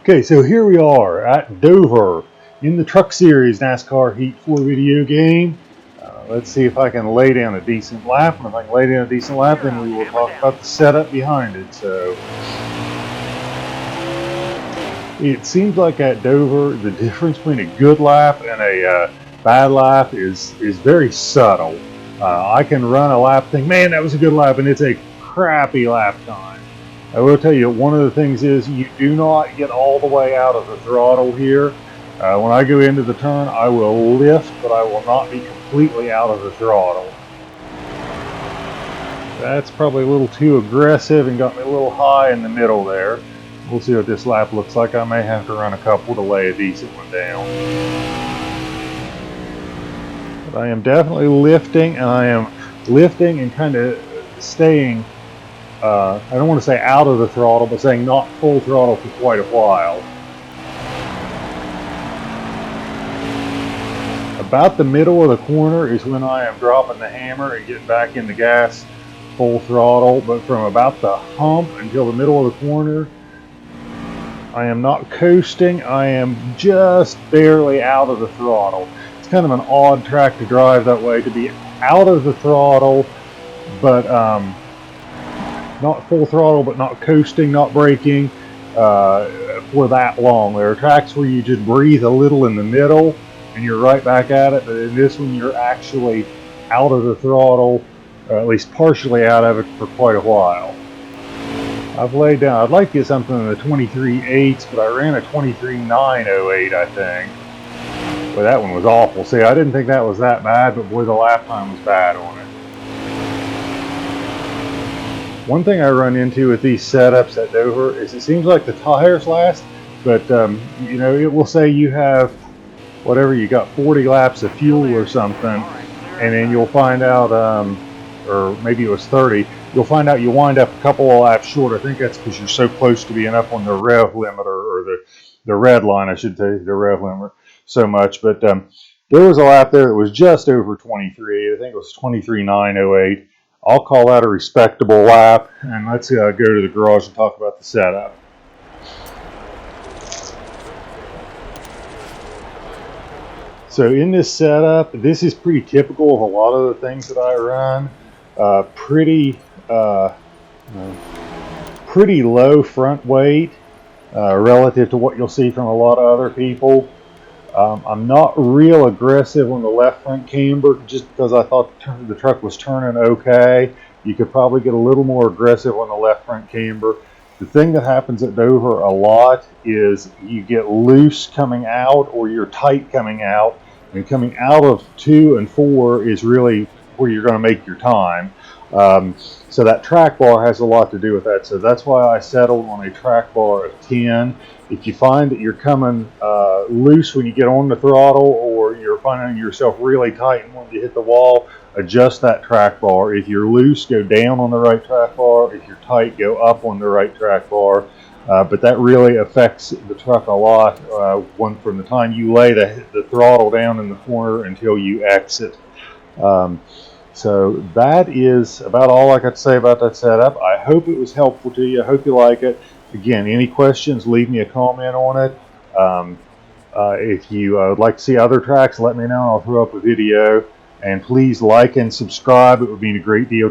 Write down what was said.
Okay, so here we are at Dover in the Truck Series NASCAR Heat 4 video game. Let's see if I can lay down a decent lap, and if I can lay down a decent lap, then we will talk about the setup behind it. So it seems like at Dover, the difference between a good lap and a bad lap is very subtle. I can run a lap, think, man, that was a good lap, and it's a crappy lap time. I will tell you, one of the things is you do not get all the way out of the throttle here. When I go into the turn, I will lift, but I will not be completely out of the throttle. That's probably a little too aggressive and got me a little high in the middle there. We'll see what this lap looks like. I may have to run a couple to lay a decent one down. But I am definitely lifting, and I am lifting and kind of staying, I don't want to say out of the throttle, but saying not full throttle for quite a while. About the middle of the corner is when I am dropping the hammer and getting back in the gas full throttle, but from about the hump until the middle of the corner, I am not coasting, I am just barely out of the throttle. It's kind of an odd track to drive that way, to be out of the throttle, but not full throttle, but not coasting, not braking for that long. There are tracks where you just breathe a little in the middle and you're right back at it, but in this one you're actually out of the throttle, at least partially out of it, for quite a while. I've laid down, I'd like to get something in the 23.8s, but I ran a 23.908, I think. Boy, that one was awful. See, I didn't think that was that bad, but boy, the lap time was bad on it. One thing I run into with these setups at Dover is it seems like the tires last, but you know, it will say you have whatever, you got 40 laps of fuel or something, and then you'll find out, or maybe it was 30, you'll find out you wind up a couple of laps short. I think that's because you're so close to being up on the rev limiter, or the red line, I should say, the rev limiter so much. But there was a lap there that was just over 23. I think it was 23.908. I'll call that a respectable lap, and let's go to the garage and talk about the setup. So in this setup, this is pretty typical of a lot of the things that I run. Pretty low front weight relative to what you'll see from a lot of other people. I'm not real aggressive on the left front camber just because I thought the truck was turning okay. You could probably get a little more aggressive on the left front camber. The thing that happens at Dover a lot is you get loose coming out, or you're tight coming out, and coming out of 2 and 4 is really where you're going to make your time. So that track bar has a lot to do with that. So that's why I settled on a track bar of 10. If you find that you're coming loose when you get on the throttle, or you're finding yourself really tight and when you hit the wall, adjust that track bar. If you're loose, go down on the right track bar. If you're tight, go up on the right track bar. But that really affects the truck a lot from the time you lay the throttle down in the corner until you exit. So that is about all I got to say about that setup. I hope it was helpful to you. I hope you like it. Again, any questions, leave me a comment on it. If you would like to see other tracks, let me know. I'll throw up a video. And please like and subscribe. It would mean a great deal to